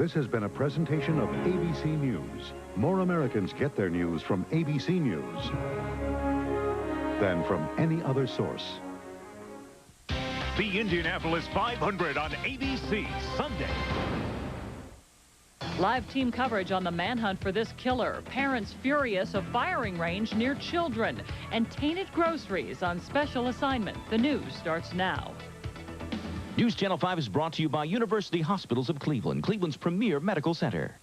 This has been a presentation of ABC News. More Americans get their news from ABC News than from any other source. The Indianapolis 500 on ABC Sunday. Live team coverage on the manhunt for this killer. Parents furious of firing range near children. And tainted groceries on special assignment. The news starts now. News Channel 5 is brought to you by University Hospitals of Cleveland, Cleveland's premier medical center.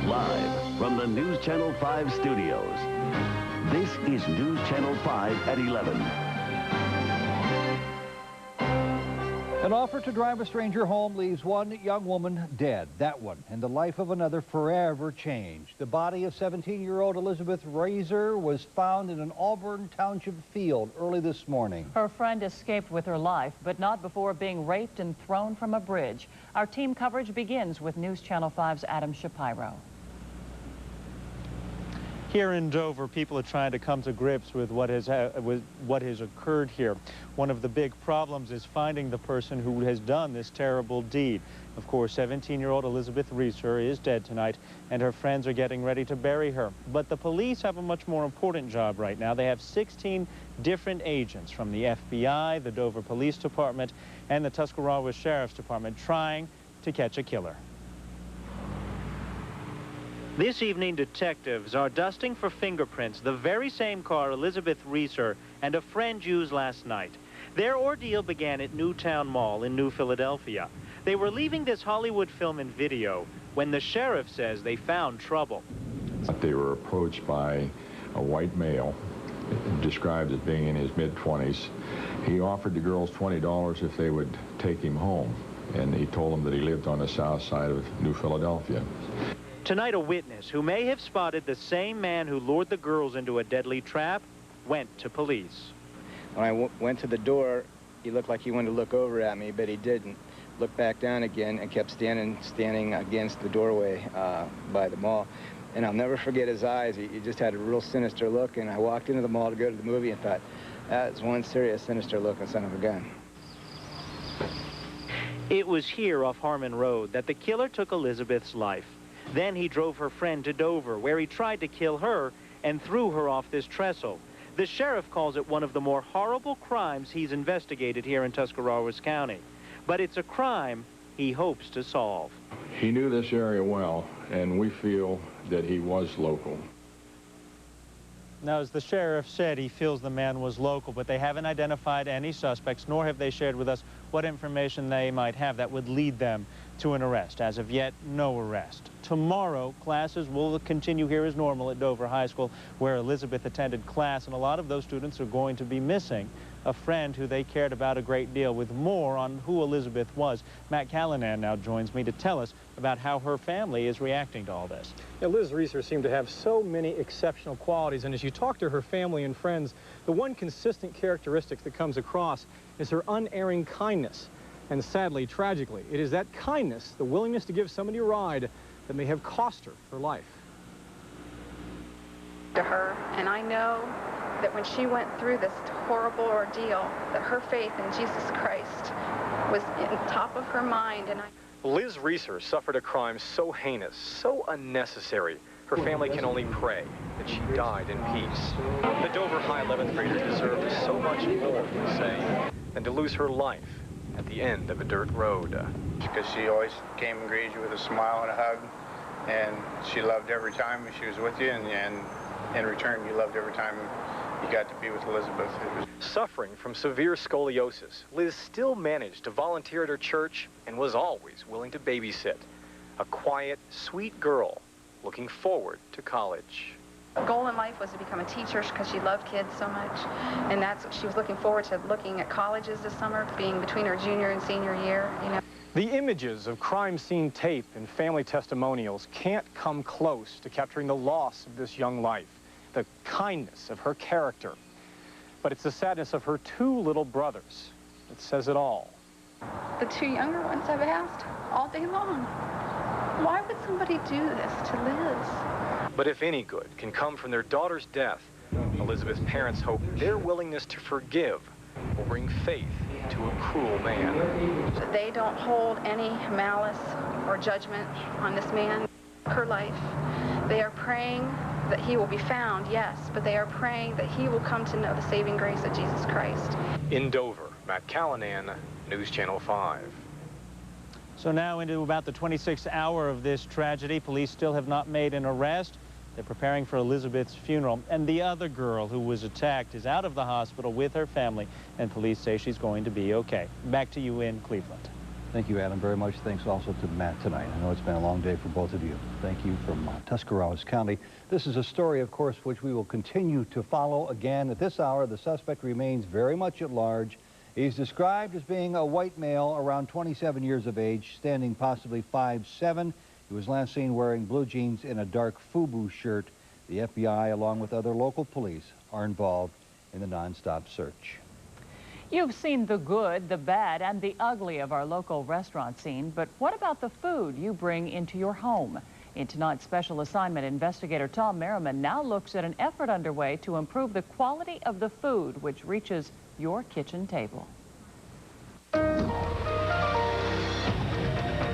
Live from the News Channel 5 studios, this is News Channel 5 at 11. An offer to drive a stranger home leaves one young woman dead. That one and the life of another forever changed. The body of 17-year-old Elizabeth Razor was found in an Auburn Township field early this morning. Her friend escaped with her life, but not before being raped and thrown from a bridge. Our team coverage begins with News Channel 5's Adam Shapiro. Here in Dover, people are trying to come to grips with what has occurred here. One of the big problems is finding the person who has done this terrible deed. Of course, 17-year-old Elizabeth Reeser is dead tonight, and her friends are getting ready to bury her. But the police have a much more important job right now. They have 16 different agents from the FBI, the Dover Police Department, and the Tuscarawas Sheriff's Department trying to catch a killer. This evening, detectives are dusting for fingerprints the very same car Elizabeth Reeser and a friend used last night. Their ordeal began at Newtown Mall in New Philadelphia. They were leaving this Hollywood film and video when the sheriff says they found trouble. They were approached by a white male, described as being in his mid-20s. He offered the girls $20 if they would take him home, and he told them that he lived on the south side of New Philadelphia. Tonight, a witness who may have spotted the same man who lured the girls into a deadly trap went to police. When I went to the door, he looked like he wanted to look over at me, but he didn't. Looked back down again and kept standing against the doorway by the mall. And I'll never forget his eyes. He just had a real sinister look, and I walked into the mall to go to the movie and thought, that's one serious sinister looking son of a gun. It was here off Harmon Road that the killer took Elizabeth's life. Then he drove her friend to Dover, where he tried to kill her and threw her off this trestle. The sheriff calls it one of the more horrible crimes he's investigated here in Tuscarawas County. But it's a crime he hopes to solve. He knew this area well, and we feel that he was local. Now, as the sheriff said, he feels the man was local, but they haven't identified any suspects, nor have they shared with us what information they might have that would lead them to an arrest. As of yet, no arrest. Tomorrow, classes will continue here as normal at Dover High School, where Elizabeth attended class, and a lot of those students are going to be missing a friend who they cared about a great deal. With more on who Elizabeth was, Matt Callanan now joins me to tell us about how her family is reacting to all this. Yeah, Liz Reeser seemed to have so many exceptional qualities, and as you talk to her family and friends, the one consistent characteristic that comes across is her unerring kindness. And sadly, tragically, it is that kindness, the willingness to give somebody a ride, that may have cost her her life. To her, and I know that when she went through this horrible ordeal, that her faith in Jesus Christ was on top of her mind. And Liz Reeser suffered a crime so heinous, so unnecessary, her family can only pray that she died in peace. The Dover High 11th grader deserved so much more, we say, than to lose her life at the end of a dirt road. Because she always came and greeted you with a smile and a hug, and she loved every time she was with you, and in return, you loved every time you got to be with Elizabeth. Suffering from severe scoliosis, Liz still managed to volunteer at her church and was always willing to babysit. A quiet, sweet girl looking forward to college. her goal in life was to become a teacher because she loved kids so much, and that's what she was looking forward to, looking at colleges this summer, being between her junior and senior year, you know. The images of crime scene tape and family testimonials can't come close to capturing the loss of this young life, the kindness of her character. But it's the sadness of her two little brothers that says it all. The two younger ones have asked all day long, why would somebody do this to Liz? But if any good can come from their daughter's death, Elizabeth's parents hope their willingness to forgive will bring faith to a cruel man. They don't hold any malice or judgment on this man, her life. They are praying that he will be found, yes, but they are praying that he will come to know the saving grace of Jesus Christ. In Dover, Matt Callanan, News Channel 5. So now into about the 26th hour of this tragedy. Police still have not made an arrest. They're preparing for Elizabeth's funeral. And the other girl who was attacked is out of the hospital with her family, and police say she's going to be okay. Back to you in Cleveland. Thank you, Adam, very much. Thanks also to Matt tonight. I know it's been a long day for both of you. Thank you from Tuscarawas County. This is a story, of course, which we will continue to follow. Again, at this hour, the suspect remains very much at large. He's described as being a white male around 27 years of age, standing possibly 5'7". He was last seen wearing blue jeans and a dark FUBU shirt. The FBI, along with other local police, are involved in the nonstop search. You've seen the good, the bad, and the ugly of our local restaurant scene, but what about the food you bring into your home? In tonight's special assignment, investigator Tom Merriman now looks at an effort underway to improve the quality of the food which reaches your kitchen table.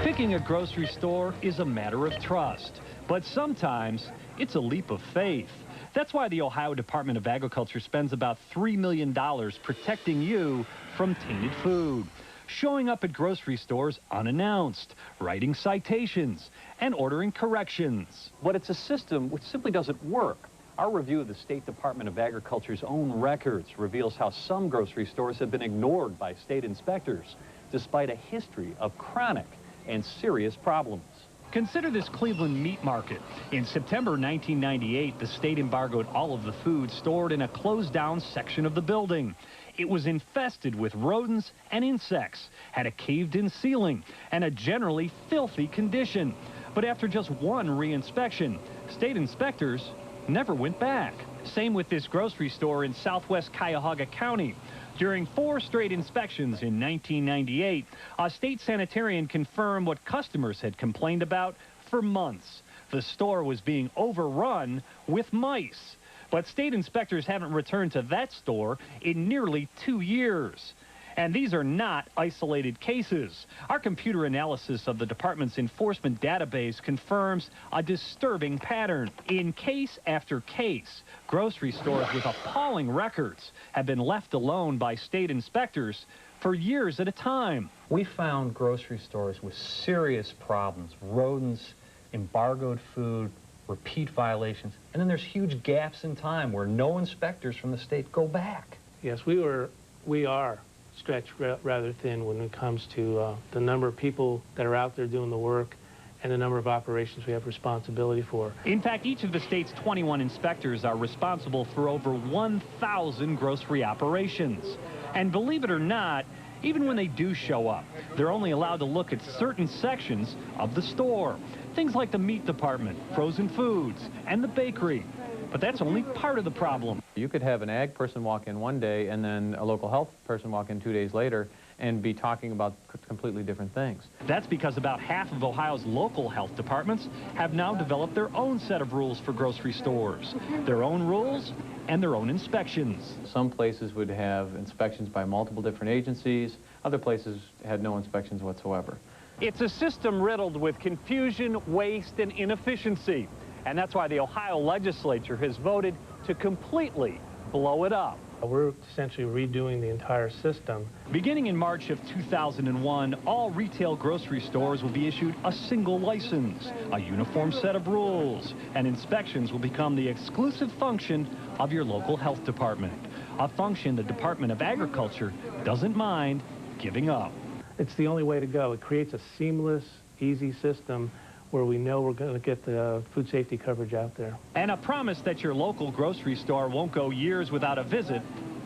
Picking a grocery store is a matter of trust, but sometimes it's a leap of faith. That's why the Ohio Department of Agriculture spends about $3 million protecting you from tainted food, showing up at grocery stores unannounced, writing citations, and ordering corrections. But it's a system which simply doesn't work. Our review of the State Department of Agriculture's own records reveals how some grocery stores have been ignored by state inspectors, despite a history of chronic and serious problems. Consider this Cleveland meat market. In September 1998, the state embargoed all of the food stored in a closed-down section of the building. It was infested with rodents and insects, had a caved-in ceiling, and a generally filthy condition. But after just one re-inspection, state inspectors never went back. Same with this grocery store in southwest Cuyahoga County. During 4 straight inspections in 1998, a state sanitarian confirmed what customers had complained about for months. The store was being overrun with mice. But state inspectors haven't returned to that store in nearly 2 years. And these are not isolated cases. Our computer analysis of the department's enforcement database confirms a disturbing pattern. In case after case, grocery stores with appalling records have been left alone by state inspectors for years at a time. We found grocery stores with serious problems, rodents, embargoed food, repeat violations, and then there's huge gaps in time where no inspectors from the state go back. Yes, we are stretched rather thin when it comes to the number of people that are out there doing the work and the number of operations we have responsibility for. In fact, each of the state's 21 inspectors are responsible for over 1,000 grocery operations. And believe it or not, even when they do show up, they're only allowed to look at certain sections of the store. Things like the meat department, frozen foods, and the bakery. But that's only part of the problem. You could have an ag person walk in one day and then a local health person walk in 2 days later and be talking about completely different things. That's because about half of Ohio's local health departments have now developed their own set of rules for grocery stores. Their own rules and their own inspections. Some places would have inspections by multiple different agencies. Other places had no inspections whatsoever. It's a system riddled with confusion, waste, and inefficiency. And that's why the Ohio legislature has voted to completely blow it up. We're essentially redoing the entire system. Beginning in March of 2001, all retail grocery stores will be issued a single license, a uniform set of rules, and inspections will become the exclusive function of your local health department, a function the Department of Agriculture doesn't mind giving up. It's the only way to go. It creates a seamless, easy system where we know we're going to get the food safety coverage out there. And a promise that your local grocery store won't go years without a visit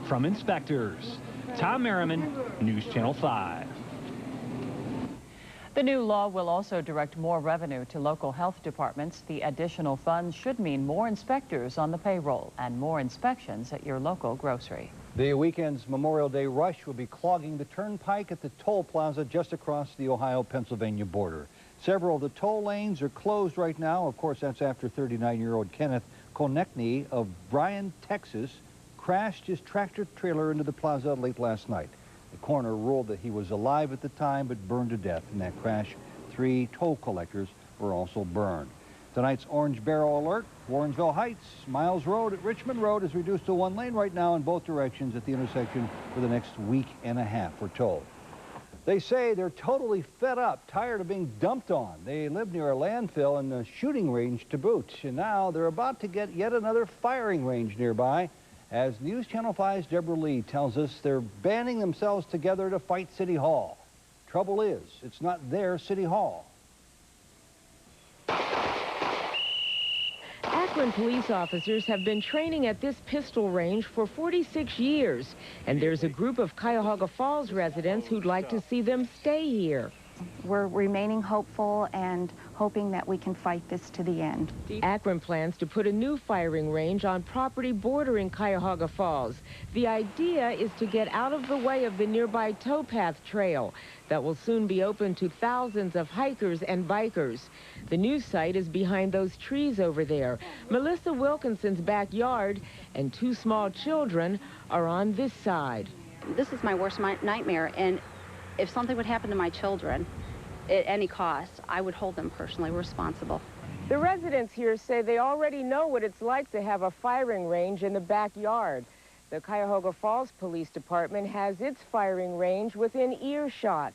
from inspectors. Tom Merriman, News Channel 5. The new law will also direct more revenue to local health departments. The additional funds should mean more inspectors on the payroll and more inspections at your local grocery. The weekend's Memorial Day rush will be clogging the turnpike at the toll plaza just across the Ohio-Pennsylvania border. Several of the toll lanes are closed right now. Of course, that's after 39-year-old Kenneth Konechny of Bryan, Texas, crashed his tractor-trailer into the plaza late last night. The coroner ruled that he was alive at the time but burned to death. In that crash, 3 toll collectors were also burned. Tonight's Orange Barrel alert, Warrensville Heights, Miles Road at Richmond Road is reduced to 1 lane right now in both directions at the intersection for the next week and a half, we're told. They say they're totally fed up, tired of being dumped on. They live near a landfill and a shooting range to boot, and now they're about to get yet another firing range nearby. As News Channel 5's Deborah Lee tells us, they're banding themselves together to fight City Hall. Trouble is, it's not their City Hall. Akron police officers have been training at this pistol range for 46 years, and there's a group of Cuyahoga Falls residents who'd like to see them stay here. We're remaining hopeful and hoping that we can fight this to the end. Akron plans to put a new firing range on property bordering Cuyahoga Falls. The idea is to get out of the way of the nearby towpath trail that will soon be open to thousands of hikers and bikers. The new site is behind those trees over there. Melissa Wilkinson's backyard and 2 small children are on this side. This is my worst nightmare, and if something would happen to my children at any cost, I would hold them personally responsible. The residents here say they already know what it's like to have a firing range in the backyard. The Cuyahoga Falls Police Department has its firing range within earshot.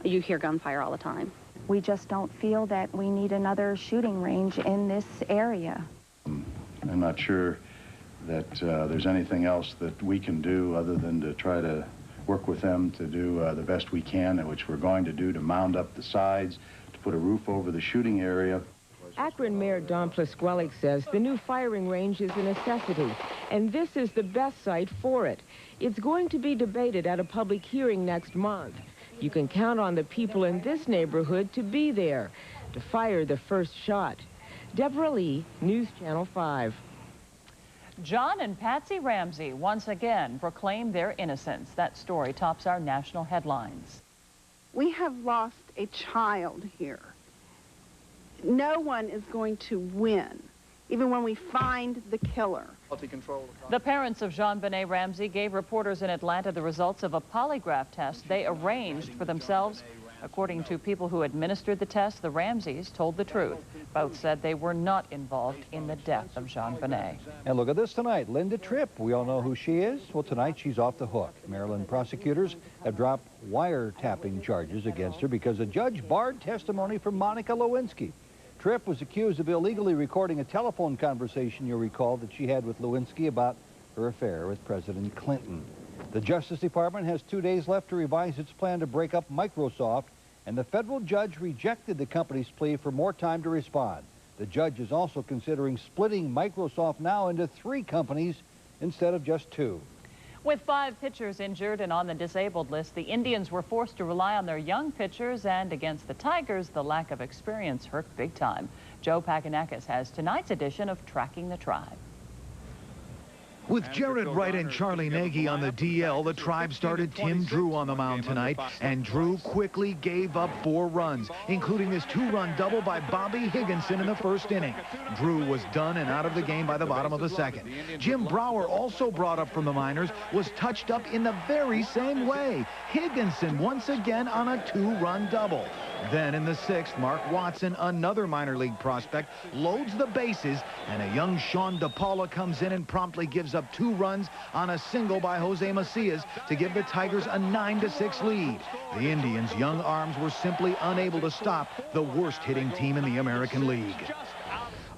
You hear gunfire all the time. We just don't feel that we need another shooting range in this area. I'm not sure that there's anything else that we can do other than to try to work with them to do the best we can, which we're going to do, to mound up the sides, to put a roof over the shooting area. Akron Mayor Don Plisquelic says the new firing range is a necessity, and this is the best site for it. It's going to be debated at a public hearing next month. You can count on the people in this neighborhood to be there to fire the first shot. Deborah Lee, News Channel 5. John and Patsy Ramsey once again proclaim their innocence. That story tops our national headlines. We have lost a child here. No one is going to win, even when we find the killer. The parents of Jean-Benet Ramsey gave reporters in Atlanta the results of a polygraph test they arranged for themselves. According to people who administered the test, the Ramseys told the truth. Both said they were not involved in the death of Jean-Benet. And look at this tonight. Linda Tripp, we all know who she is. Well, tonight she's off the hook. Maryland prosecutors have dropped wiretapping charges against her because a judge barred testimony from Monica Lewinsky. Tripp was accused of illegally recording a telephone conversation, you'll recall, that she had with Lewinsky about her affair with President Clinton. The Justice Department has 2 days left to revise its plan to break up Microsoft, and the federal judge rejected the company's plea for more time to respond. The judge is also considering splitting Microsoft now into 3 companies instead of just 2. With 5 pitchers injured and on the disabled list, the Indians were forced to rely on their young pitchers, and against the Tigers, the lack of experience hurt big time. Joe Paganakis has tonight's edition of Tracking the Tribe. With Jared Wright and Charlie Nagy on the DL, the Tribe started Tim Drew on the mound tonight, and Drew quickly gave up 4 runs, including this 2-run double by Bobby Higginson in the first inning. Drew was done and out of the game by the bottom of the second. Jim Brower, also brought up from the minors, was touched up in the very same way. Higginson once again on a 2-run double. Then in the 6th, Mark Watson, another minor league prospect, loads the bases, and a young Sean DePaula comes in and promptly gives up 2 runs on a single by Jose Macias to give the Tigers a 9-6 lead. The Indians' young arms were simply unable to stop the worst-hitting team in the American League.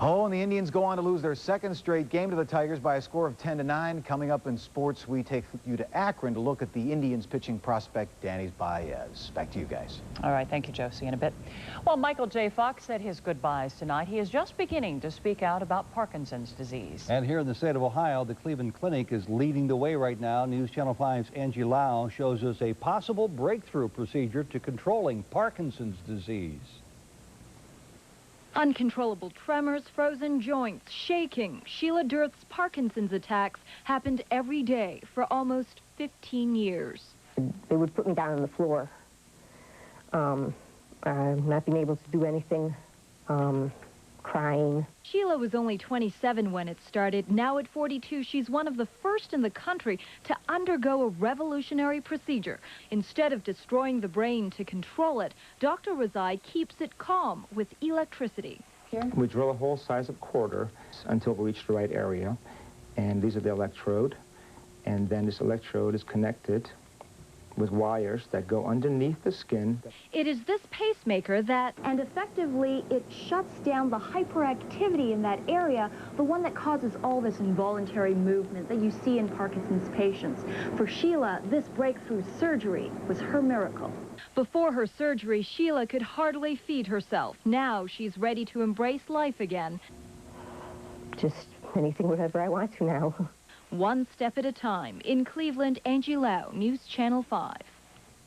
Oh, and the Indians go on to lose their 2nd straight game to the Tigers by a score of 10-9. Coming up in sports, we take you to Akron to look at the Indians pitching prospect, Danny Baez. Back to you guys. All right, thank you, Joe. See you in a bit. Well, Michael J. Fox said his goodbyes tonight. He is just beginning to speak out about Parkinson's disease. And here in the state of Ohio, the Cleveland Clinic is leading the way right now. News Channel 5's Angie Lau shows us a possible breakthrough procedure to controlling Parkinson's disease. Uncontrollable tremors, frozen joints, shaking. Sheila Dirth's Parkinson's attacks happened every day for almost 15 years. They would put me down on the floor, not being able to do anything, crying. Sheila was only 27 when it started. Now at 42, she's one of the first in the country to undergo a revolutionary procedure. Instead of destroying the brain to control it, Dr. Razai keeps it calm with electricity. We drill a hole size of quarter until we reach the right area. And these are the electrode. And then this electrode is connected with wires that go underneath the skin. It is this pacemaker that... And effectively, it shuts down the hyperactivity in that area, the one that causes all this involuntary movement that you see in Parkinson's patients. For Sheila, this breakthrough surgery was her miracle. Before her surgery, Sheila could hardly feed herself. Now she's ready to embrace life again. Just anything, whatever I want to now. One step at a time. In Cleveland, Angie Lau, News Channel 5.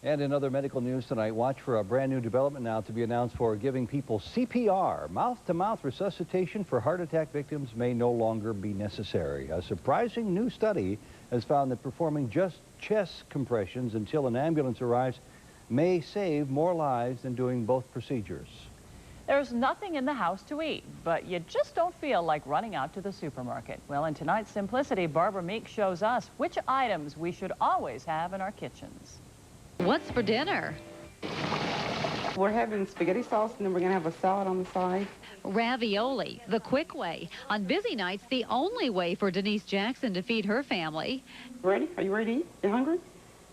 And in other medical news tonight, watch for a brand new development now to be announced for giving people CPR. Mouth-to-mouth resuscitation for heart attack victims may no longer be necessary. A surprising new study has found that performing just chest compressions until an ambulance arrives may save more lives than doing both procedures. There's nothing in the house to eat, but you just don't feel like running out to the supermarket. Well, in tonight's Simplicity, Barbara Meek shows us which items we should always have in our kitchens. What's for dinner? We're having spaghetti sauce, and then we're going to have a salad on the side. Ravioli, the quick way. On busy nights, the only way for Denise Jackson to feed her family. Ready? Are you ready to eat? You hungry?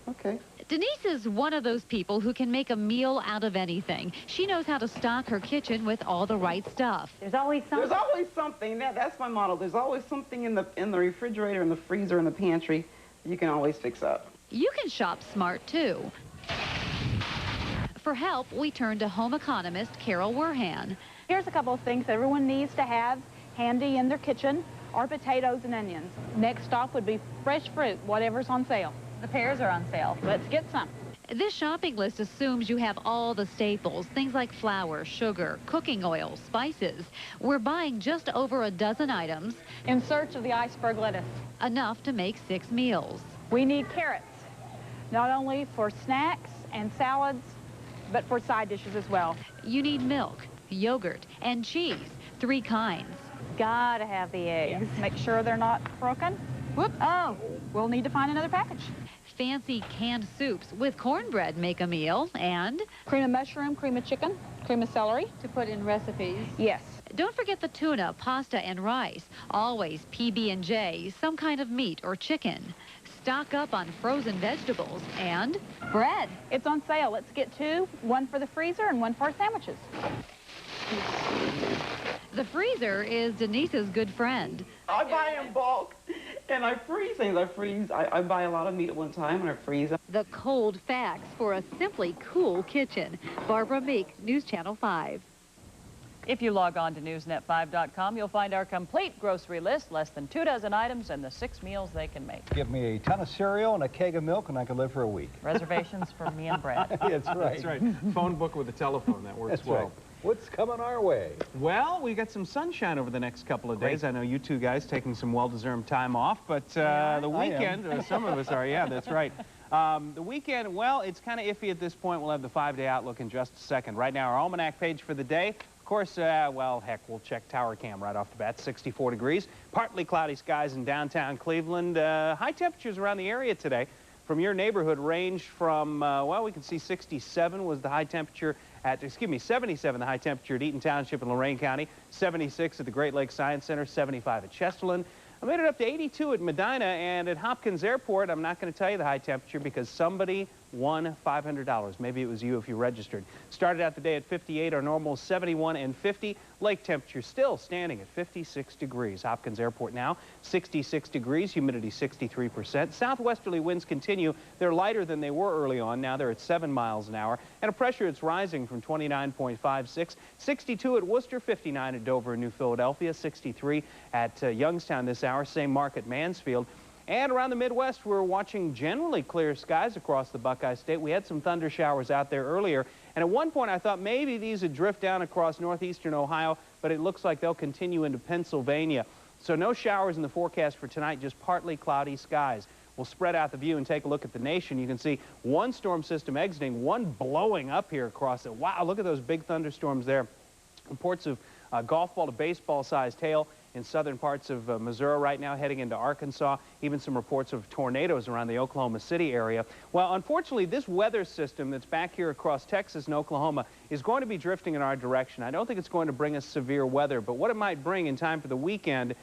Okay. Denise is one of those people who can make a meal out of anything. She knows how to stock her kitchen with all the right stuff. There's always something. There's always something. That's my motto. There's always something in the refrigerator, in the freezer, in the pantry you can always fix up. You can shop smart, too. For help, we turn to home economist Carol Werhan. Here's a couple of things everyone needs to have handy in their kitchen are potatoes and onions. Next stop would be fresh fruit, whatever's on sale. The pears are on sale. Let's get some. This shopping list assumes you have all the staples, things like flour, sugar, cooking oil, spices. We're buying just over a dozen items. In search of the iceberg lettuce. Enough to make 6 meals. We need carrots, not only for snacks and salads, but for side dishes as well. You need milk, yogurt, and cheese, 3 kinds. Gotta have the eggs. Yes. Make sure they're not broken. Whoop. Oh, we'll need to find another package. Fancy canned soups with cornbread make a meal, and cream of mushroom, cream of chicken, cream of celery. To put in recipes. Yes. Don't forget the tuna, pasta, and rice. Always PB&J, some kind of meat or chicken. Stock up on frozen vegetables and bread. It's on sale. Let's get 2, 1 for the freezer and 1 for our sandwiches. The freezer is Denise's good friend. I buy in bulk, and I freeze things. I buy a lot of meat at one time, and I freeze them. The cold facts for a simply cool kitchen. Barbara Meek, News Channel 5. If you log on to newsnet5.com, you'll find our complete grocery list, less than 2 dozen items and the 6 meals they can make. Give me a ton of cereal and a keg of milk, and I can live for a week. Reservations for me and Brad. That's right. That's right. Phone book with a telephone, that works That's well. Right. What's coming our way? Well, we got some sunshine over the next couple of days. Great. I know you two guys taking some well-deserved time off, but the weekend, some of us are, yeah, that's right. The weekend, well, it's kind of iffy at this point. We'll have the 5-day outlook in just a second. Right now, our almanac page for the day. Of course, well, heck, we'll check tower cam right off the bat. 64 degrees. Partly cloudy skies in downtown Cleveland. High temperatures around the area today. From your neighborhood ranged from, well, we can see 67 was the high temperature at, 77 the high temperature at Eaton Township in Lorain County, 76 at the Great Lakes Science Center, 75 at Chesterland. I made it up to 82 at Medina, and at Hopkins Airport, I'm not going to tell you the high temperature because somebody won $500. Maybe it was you if you registered. Started out the day at 58, our normal 71 and 50. Lake temperature still standing at 56 degrees. Hopkins Airport now 66 degrees, humidity 63%. Southwesterly winds continue. They're lighter than they were early on. Now they're at 7 miles an hour. And a pressure that's rising from 29.56. 62 at Worcester, 59 at Dover and New Philadelphia, 63 at Youngstown this hour. Same mark at Mansfield. And around the Midwest, we're watching generally clear skies across the Buckeye State. We had some thunder showers out there earlier. And at one point, I thought maybe these would drift down across northeastern Ohio, but it looks like they'll continue into Pennsylvania. So no showers in the forecast for tonight, just partly cloudy skies. We'll spread out the view and take a look at the nation. You can see one storm system exiting, one blowing up here across it. Wow, look at those big thunderstorms there. Reports of golf ball to baseball-sized hail in southern parts of Missouri right now, heading into Arkansas. Even some reports of tornadoes around the Oklahoma City area. Well, unfortunately, this weather system that's back here across Texas and Oklahoma is going to be drifting in our direction. I don't think it's going to bring us severe weather, but what it might bring in time for the weekend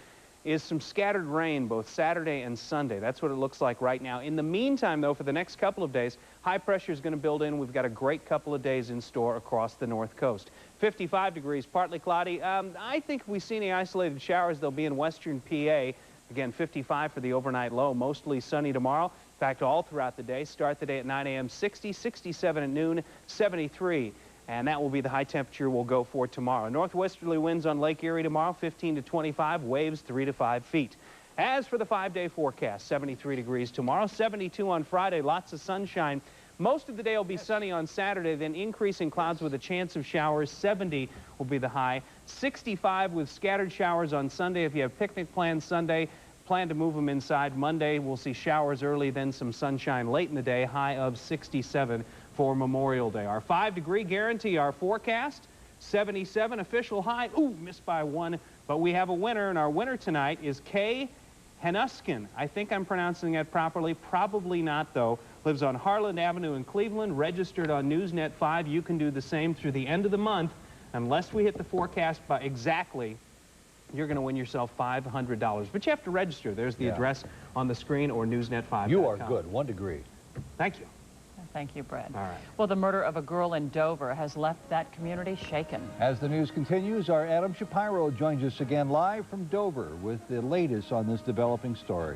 is some scattered rain both Saturday and Sunday. That's what it looks like right now. In the meantime, though, for the next couple of days, high pressure is going to build in. We've got a great couple of days in store across the north coast. 55 degrees, partly cloudy. I think if we see any isolated showers, they'll be in western PA. Again, 55 for the overnight low. Mostly sunny tomorrow. In fact, all throughout the day. Start the day at 9 a.m. 60, 67 at noon, 73. And that will be the high temperature we'll go for tomorrow. Northwesterly winds on Lake Erie tomorrow, 15 to 25, waves 3 to 5 feet. As for the 5-day forecast, 73 degrees tomorrow, 72 on Friday, lots of sunshine. Most of the day will be sunny on Saturday, then increasing clouds with a chance of showers. 70 will be the high. 65 with scattered showers on Sunday. If you have picnic plans Sunday, plan to move them inside. Monday, we'll see showers early, then some sunshine late in the day, high of 67 for Memorial Day. Our 5-degree guarantee, our forecast, 77 official high. Ooh, missed by 1, but we have a winner, and our winner tonight is Kay Henuskin. I think I'm pronouncing that properly. Probably not, though. Lives on Harlan Avenue in Cleveland, registered on Newsnet 5. You can do the same through the end of the month. Unless we hit the forecast by exactly, you're going to win yourself $500. But you have to register. There's the address on the screen or newsnet5.com. You are good. 1 degree. Thank you. Thank you, Brad. All right. Well, the murder of a girl in Dover has left that community shaken. As the news continues, our Adam Shapiro joins us again live from Dover with the latest on this developing story.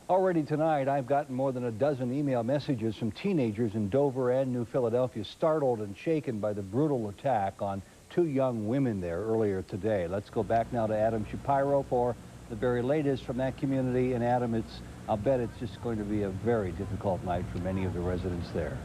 Already tonight, I've gotten more than a dozen email messages from teenagers in Dover and New Philadelphia, startled and shaken by the brutal attack on 2 young women there earlier today. Let's go back now to Adam Shapiro for the very latest from that community. And Adam, I'll bet it's just going to be a very difficult night for many of the residents there.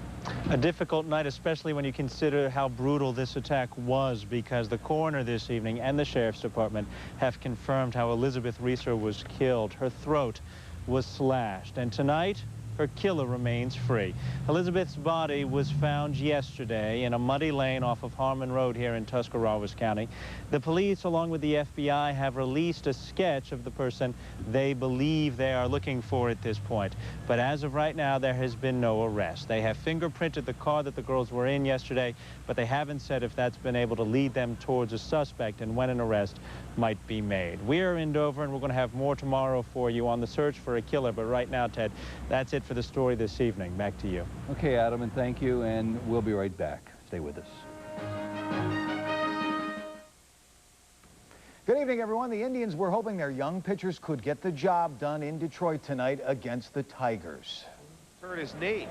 A difficult night, especially when you consider how brutal this attack was, because the coroner this evening and the sheriff's department have confirmed how Elizabeth Reeser was killed. Her throat was slashed, and tonight her killer remains free. Elizabeth's body was found yesterday in a muddy lane off of Harmon Road here in Tuscarawas County. The police, along with the FBI, have released a sketch of the person they believe they are looking for at this point. But as of right now, there has been no arrest. They have fingerprinted the car that the girls were in yesterday, but they haven't said if that's been able to lead them towards a suspect and when an arrest might be made. We're in Dover, and we're going to have more tomorrow for you on the search for a killer. But right now, Ted, that's it for the story this evening. Back to you. Okay, Adam, and thank you, and we'll be right back. Stay with us. Good evening, everyone. The Indians were hoping their young pitchers could get the job done in Detroit tonight against the Tigers. Hurt his knee.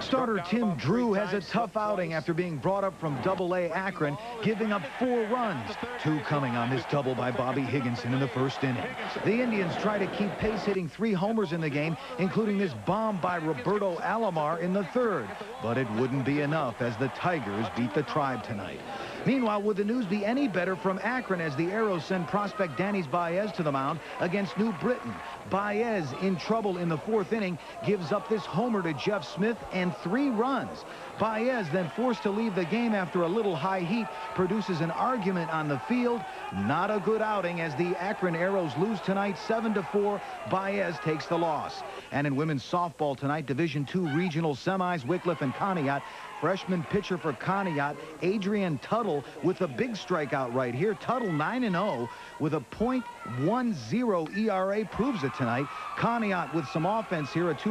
Starter Tim Drew has a tough outing after being brought up from Double-A Akron, giving up 4 runs, 2 coming on this double by Bobby Higginson in the first inning. The Indians try to keep pace, hitting 3 homers in the game, including this bomb by Roberto Alomar in the third. But it wouldn't be enough as the Tigers beat the Tribe tonight. Meanwhile, would the news be any better from Akron as the Arrows send prospect Danny Baez to the mound against New Britain? Baez, in trouble in the 4th inning, gives up this homer to Jeff Smith and 3 runs. Baez, then forced to leave the game after a little high heat, produces an argument on the field. Not a good outing as the Akron Arrows lose tonight 7-4. Baez takes the loss. And in women's softball tonight, Division II regional semis, Wycliffe and Conneaut. Freshman pitcher for Conneaut, Adrian Tuttle, with a big strikeout right here. Tuttle 9-0 with a .10 ERA proves it tonight. Conneaut with some offense here, a